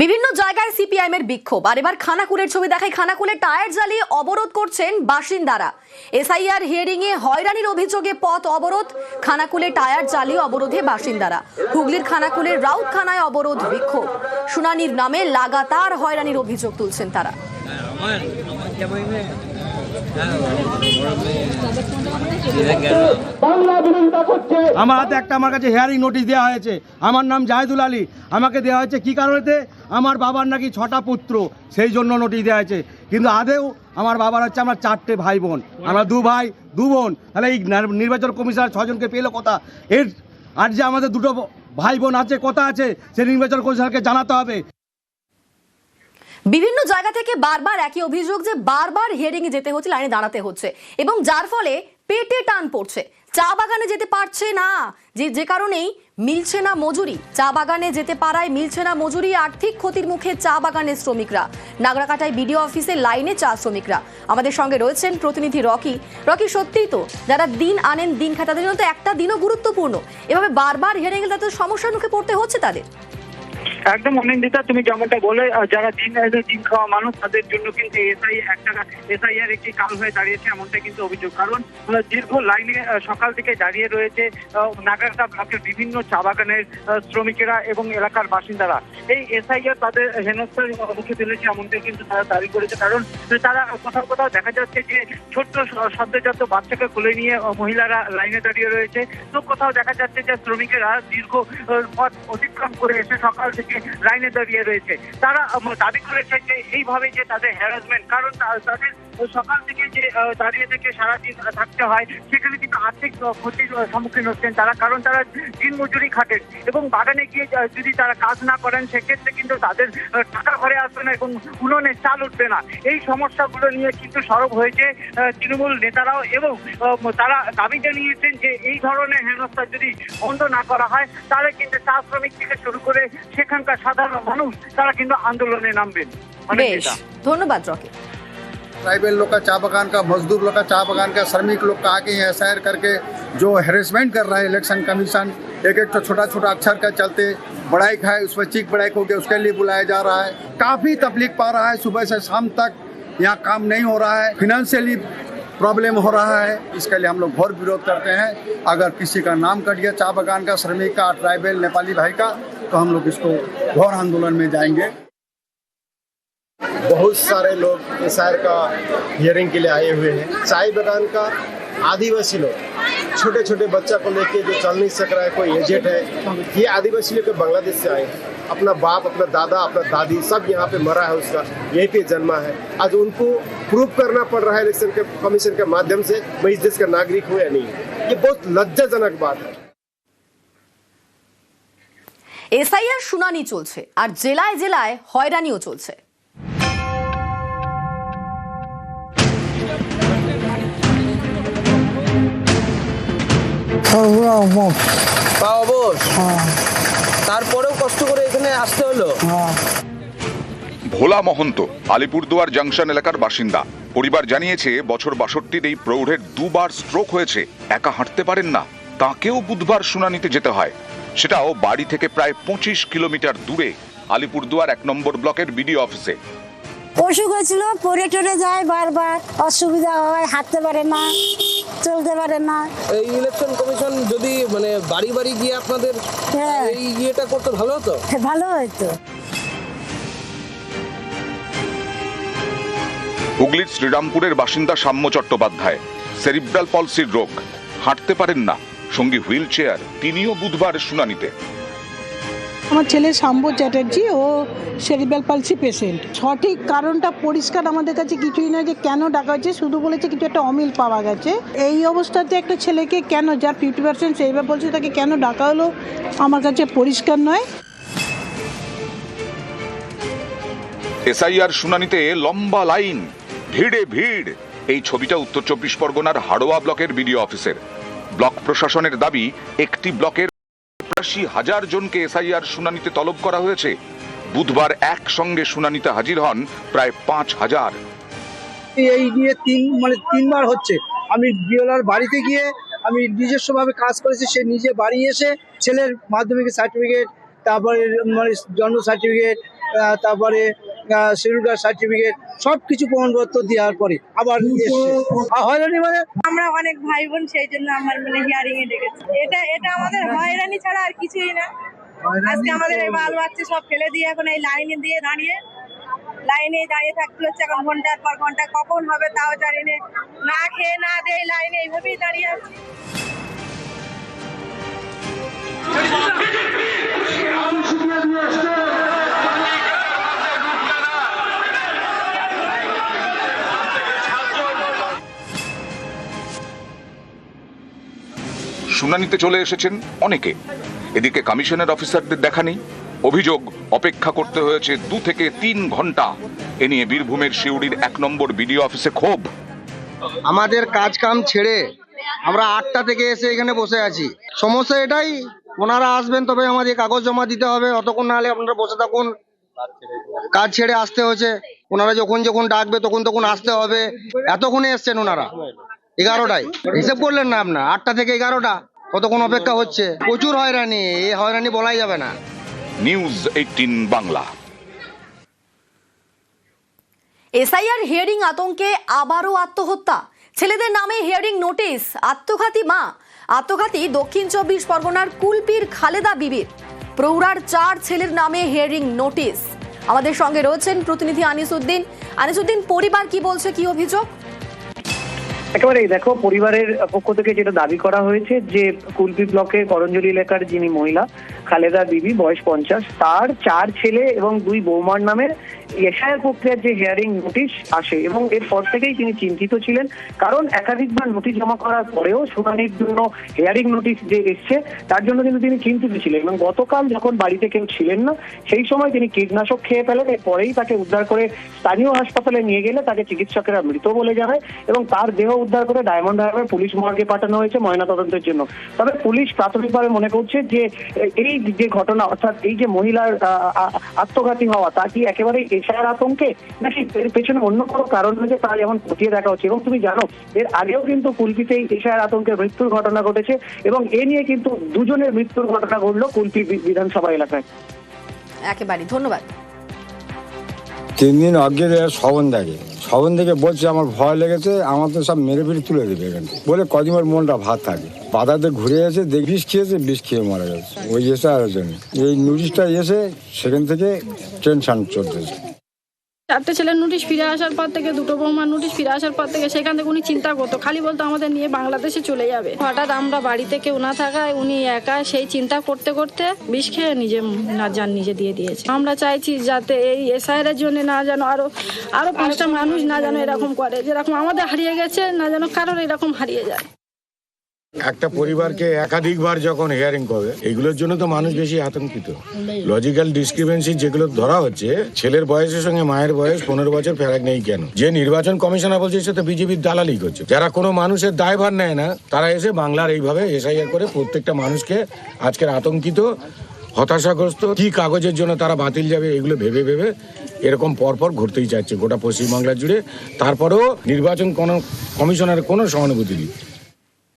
বিভিন্ন জায়গায় সিপিআইএম এর বিক্ষোভ আর এবার খানাকুলের ছবি দেখায়। খানাকুলে টায়ার জ্বালিয়ে অবরোধ করছেন বাসিন্দারা। এসআইআর হিয়ারিং এ হয়রানির অভিযোগে পথ অবরোধ। খানাকুলে টায়ার জ্বালিয়ে অবরোধে বাসিন্দারা। হুগলির খানাকুলের রাউতখানায় অবরোধ বিক্ষোভ। শুনানির নামে লাগাতার হয়রানির অভিযোগ তুলছেন তারা। আমার হাতে আমার কাছে হিয়ারিং নোটিশ দেওয়া হয়েছে। আমার নাম জাহিদুল আলী। আমাকে দেওয়া হয়েছে কি কারণেতে? আমার বাবার নাকি 6টা পুত্র, সেই জন্য নোটিশ দেওয়া হয়েছে। কিন্তু আদেও আমার বাবার হচ্ছে আমরা 4টে ভাই বোন, আমরা 2 ভাই 2 বোন। তাহলে এই নির্বাচন কমিশনার 6 জনকে পেলো কথা? এর আর যে আমাদের 2টো ভাই বোন আছে, কথা আছে, সে নির্বাচন কমিশনারকে জানাতে হবে। বিভিন্ন জায়গা থেকে বারবার একই অভিযোগ যে বারবার হিয়ারিং এ যেতে হচ্ছে, লাইনে দাঁড়াতে হচ্ছে এবং যার ফলে পেটে টান পড়ছে। চা বাগানে যেতে পারছে না, যে কারণেই মিলছে না মজুরি। চা বাগানে যেতে পারায় মিলছে না মজুরি। আর্থিক ক্ষতির মুখে চা বাগানের শ্রমিকরা। নাগরাকাটায় বিডিও অফিসে লাইনে চা শ্রমিকরা। আমাদের সঙ্গে রয়েছেন প্রতিনিধি রকি। সত্যিই তো যারা দিন আনেন দিন খায় তাদের জন্য তো একটা দিনও গুরুত্বপূর্ণ। এভাবে বারবার হিয়ারিং এ তাদের সমস্যার মুখে পড়তে হচ্ছে তাদের। একদম অনিন্দিতা, তুমি যেমনটা বলে, যারা দিন খাওয়া মানুষ তাদের জন্য কিন্তু এসআইআর একটি কাল হয়ে দাঁড়িয়েছে, এমনটা কিন্তু অভিযোগ। কারণ দীর্ঘ লাইনে সকাল থেকে দাঁড়িয়ে রয়েছে নাগরাকাটা ব্লকের বিভিন্ন চা বাগানের শ্রমিকেরা এবং এলাকার বাসিন্দারা। এই এসআইআর তাদের হেনস্থার মুখে ফেলেছে, এমনটাই কিন্তু তারা দাবি করেছে। কারণ তারা কোথাও কোথাও দেখা যাচ্ছে যে ছোট্ট সদ্যজাত বাচ্চাকে কোলে নিয়ে মহিলারা লাইনে দাঁড়িয়ে রয়েছে। তো কোথাও দেখা যাচ্ছে যে শ্রমিকেরা দীর্ঘ পথ অতিক্রম করে এসে সকাল থেকে লাইনে দাঁড়িয়ে রয়েছে। তারা দাবি করেছে যে এইভাবে যে তাদের হ্যারাসমেন্ট, কারণ তাদের সকাল থেকে যে দাঁড়িয়ে থেকে সারাদিন থাকতে হয়, সেখানে কিন্তু আর্থিক ক্ষতির সম্মুখীন হচ্ছেন তারা। কারণ তারা দিন মজুরি খাটেন এবং বাগানে গিয়ে যদি তারা কাজ না করেন সেক্ষেত্রে কিন্তু তাদের টাকা ঘরে আসবে না এবং উনুনে চাল উঠবে না। এই সমস্যাগুলো নিয়ে কিন্তু সরব হয়েছে তৃণমূল নেতারাও এবং তারা দাবি জানিয়েছেন যে এই ধরনের হেনস্থা যদি বন্ধ না করা হয় তাহলে কিন্তু চা শ্রমিক থেকে শুরু করে সেখানকার সাধারণ মানুষ তারা কিন্তু आंदोलन नामबेन। धन्यवाद रॉकी। ट्राइबल लोग का चा बगान का, मजदूर लोग का चा बगान का, श्रमिक लोग का आके यहाँ एसआईआर करके जो हेरेसमेंट कर रहा है इलेक्शन कमीशन, एक तो छोटा छोटा अक्षर का चलते बड़ाई खाए, उस पर चीख बड़ाई होकर उसके लिए बुलाया जा रहा है। काफ़ी तकलीफ पा रहा है, सुबह से शाम तक यहाँ काम नहीं हो रहा है, फिनेंशियली प्रॉब्लम हो रहा है। इसके लिए हम लोग घोर विरोध करते हैं। अगर किसी का नाम कट गया चा बगान का, श्रमिक का, ट्राइबल नेपाली भाई का, तो हम लोग इसको घोर आंदोलन में जाएंगे। बहुत सारे लोग एसआईआर का हियरिंग के लिए आए हुए हैं। चाय बगान का आदिवासी लोग, छोटे छोटे बच्चा को लेके जो चल नहीं सक रहा है, कोई एजेड है, ये आदिवासी लोग बांग्लादेश से आए हैं। अपना बाप, अपना दादा, अपना दादी सब यहाँ पे मरा है, उसका यहीं पे जन्मा है। आज उनको प्रूव करना पड़ रहा है इलेक्शन के कमीशन के माध्यम से मैं इस देश का नागरिक हूँ या नहीं। ये बहुत लज्जाजनक बात है। এসআইআর শুনানি চলছে আর জেলায় জেলায় হয়রানিও চলছে। তারপরেও কষ্ট করে এখানে আসতে হলো। ভোলা মহন্ত আলিপুরদুয়ার জংশন এলাকার বাসিন্দা। পরিবার জানিয়েছে বছর 62 এই প্রৌঢ়ের 2 বার স্ট্রোক হয়েছে, একা হাঁটতে পারেন না। তাকেও বুধবার শুনানিতে যেতে হয়, সেটাও বাড়ি থেকে প্রায় 25 কিলোমিটার দূরে আলিপুরদুয়ার 1 নম্বর ব্লকের বিডিও অফিসে। অসুখ হয়েছিল, পরে টরে যায়, বারবার অসুবিধা হয়, হাঁটতে পারে না, চলতে পারে না। এই ইলেকশন কমিশন যদি মানে বাড়ি বাড়ি গিয়ে আপনাদের এই ইয়েটা করতে ভালো হতো। ভালো হতো। হুগলির শ্রীরামপুরের বাসিন্দা সাম্য চট্টোপাধ্যায়, সেরিব্রাল পলসির রোগ, হাঁটতে পারেন না, সঙ্গী হুইল চেয়ার। তিনিও বুধবার শুনানিতে। আমার ছেলে সাম্য চ্যাটার্জি, ও সেরিব্রাল পলসি পেশেন্ট। সঠিক কারণটা পরিষ্কার আমাদের কাছে কিছুই নয় যে কেন ডাকা হয়েছে, শুধু বলেছে কিছু একটা অমিল পাওয়া গেছে। এই অবস্থাতে একটা ছেলেকে কেন, যার 50% সেরিব্রাল পলসি, তাকে কেন ডাকা হলো আমার কাছে পরিষ্কার নয়। এসআইআর শুনানিতে লম্বা লাইন, ভিড়ে ভিড়। এই ছবিটা উত্তর 24 পরগনার হাড়োয়া ব্লকের বিডিও অফিসের। ব্লক প্রশাসনের দাবি একটি ব্লকের ৮০,০০০ জনকে এসআইআর শুনানিতে তলব করা হয়েছে। বুধবার একসঙ্গে শুনানিতে হাজির হন প্রায় ৫,০০০। এই নিয়ে তিনবার হচ্ছে। আমি বিওলার বাড়িতে গিয়ে আমি নিজস্বভাবে কাজ করেছি, সে নিজে বাড়ি এসে ছেলের মাধ্যমিক সার্টিফিকেট, তারপরে জন্ম সার্টিফিকেট, তারপরে শিডিউল কাস্ট সার্টিফিকেট সব কিছু প্রমাণপত্র দেওয়ার পরে আবার এসছে। আর হয়রানি মানে আমরা অনেক ভাই বোন, সেই জন্য আমার মানে হিয়ারিং এ ডেকেছে। এটা আমাদের হয়রানি ছাড়া আর কিছুই না। আজকে আমাদের এই বাল বাচ্চা সব ফেলে দিয়ে এখন এই লাইনে দাঁড়িয়ে থাকতে হচ্ছে। এখন ঘন্টার পর ঘন্টা কখন হবে তাও জানি না খেয়ে না দিয়ে লাইনে এইভাবেই দাঁড়িয়ে আছি। শুনানিতে চলে এসেছেন অনেকে। এদিকে কমিশনের অফিসারদের দেখা নেই। অভিযোগ, অপেক্ষা করতে হয়েছে 2 থেকে 3 ঘন্টা। এ নিয়ে বীরভূমের সিউড়ির 1 নম্বর বিডিও অফিসে ক্ষোভ। আমাদের কাজ কাম ছেড়ে আমরা 8টা থেকে এসে এখানে বসে আছি। সমস্যা এটাই, ওনারা আসবেন তবে আমাদের কাগজ জমা দিতে হবে, অতক্ষণ না হলে আপনারা বসে থাকুন। কাজ ছেড়ে আসতে হয়েছে, ওনারা যখন ডাকবে তখন আসতে হবে। এতক্ষণে এসছেন ওনারা 11টায়, হিসেব করলেন না আপনার? 8টা থেকে 11টা, কতক্ষণ অপেক্ষা হচ্ছে। প্রচুর হয়রানি, এই হয়রানি বলাই যাবে না। নিউজ 18 বাংলা। এসআইআর হিয়ারিং আতঙ্কে আবারও আত্মহত্যা। ছেলেদের নামে হিয়ারিং নোটিশ, আত্মঘাতী মা। আত্মঘাতী দক্ষিণ 24 পরগনার কুলপির খালেদা বিবির। প্রৌঢ়ার 4 ছেলের নামে হিয়ারিং নোটিশ। আমাদের সঙ্গে রয়েছেন প্রতিনিধি আনিসুদ্দিন, পরিবার কি বলছে, কি অভিযোগ? একেবারেই দেখো, পরিবারের পক্ষ থেকে যেটা দাবি করা হয়েছে যে কুলপি ব্লকের করঞ্জলি এলাকার যিনি মহিলা খালেদা বিবি, বয়স 50, তার 4 ছেলে এবং 2 বৌমার নামে এসআইআর প্রক্রিয়ার যে হিয়ারিং নোটিশ আসে এবং এরপর থেকেই তিনি চিন্তিত ছিলেন। কারণ একাধিকবার নোটিশ জমা করার পরেও শুনানির জন্য হিয়ারিং নোটিশ যে এসছে তার জন্য কিন্তু তিনি চিন্তিত ছিলেন। এবং গতকাল যখন বাড়িতে কেউ ছিলেন না সেই সময় তিনি কীটনাশক খেয়ে ফেলেন। এরপরেই তাকে উদ্ধার করে স্থানীয় হাসপাতালে নিয়ে গেলে তাকে চিকিৎসকেরা মৃত বলে জানায় এবং তার দেহ উদ্ধার করে ডায়মন্ড হারবার পুলিশ মর্গে পাঠানো হয়েছে ময়নাতদন্তের জন্য। তবে পুলিশ প্রাথমিকভাবে মনে করছে যে এই যে ঘটনা, অর্থাৎ এই যে মহিলার আত্মঘাতী হওয়া, তা কি একেবারেই এসআইআর আতঙ্কে নাকি এর পেছনে অন্য কোনো কারণ রয়েছে তা যেমন খতিয়ে দেখা হচ্ছে। এবং তুমি জানো এর আগেও কিন্তু কুলপিতেই এসআইআর আতঙ্কের মৃত্যুর ঘটনা ঘটেছে এবং এ নিয়ে কিন্তু 2 জনের মৃত্যুর ঘটনা ঘটলো কুলপি বিধানসভা এলাকায়। একেবারে ধন্যবাদ। 3 দিন আগে সবন থেকে বলছে আমার ভয় লেগেছে, আমার তো সব মেরে ফিরে তুলে দেবে এখান থেকে বলে কদিনের মনটা ভাত থাকে। বাধাতে ঘুরে এসে বিষ খেয়েছে, বিষ খেয়ে মারা গেছে ওই এসআইআর জন্য। এই নোটিশটা এসে সেখান থেকে টেনশন চলতেছে। 4টে ছেলের নোটিশ ফিরে আসার পর থেকে, 2টো বৌমার নোটিশ ফিরে আসার পর থেকে সেখান থেকে উনি চিন্তা করতো, খালি বলতো আমাদের নিয়ে বাংলাদেশে চলে যাবে। হঠাৎ আমরা বাড়িতে কেউ না থাকায় উনি একা সেই চিন্তা করতে করতে বিষ খেয়ে নিজে দিয়ে দিয়েছে। আমরা চাইছি যাতে এই এসআইআর এর জন্য না যেন আরো 5টা মানুষ না যেন এরকম করে, যেরকম আমাদের হারিয়ে গেছে না যেন কারোর এরকম হারিয়ে যায়। একটা পরিবারকে একাধিকবার যখন হিয়ারিং করে, এগুলোর জন্য তো মানুষ বেশি আতঙ্কিত। লজিক্যাল ডিসক্রিপেন্সি যেগুলো ধরা হচ্ছে, ছেলের বয়সের সঙ্গে মায়ের বয়স 15 বছর ফেরাক নেই কেন? যে নির্বাচন কমিশনার বলছে সে তো বিজেপির দালালি করছে। যারা কোনো মানুষের দায়ভার নেয় না তারা এসে বাংলার এইভাবে এসআইআর করে প্রত্যেকটা মানুষকে আজকের আতঙ্কিত, হতাশাগ্রস্ত, কি কাগজের জন্য তারা বাতিল যাবে এগুলো ভেবে এরকম পরপর ঘুরতেই চাচ্ছে গোটা পশ্চিমবাংলা জুড়ে। তারপরেও নির্বাচন কমিশনের কোনো সহানুভূতি নেই।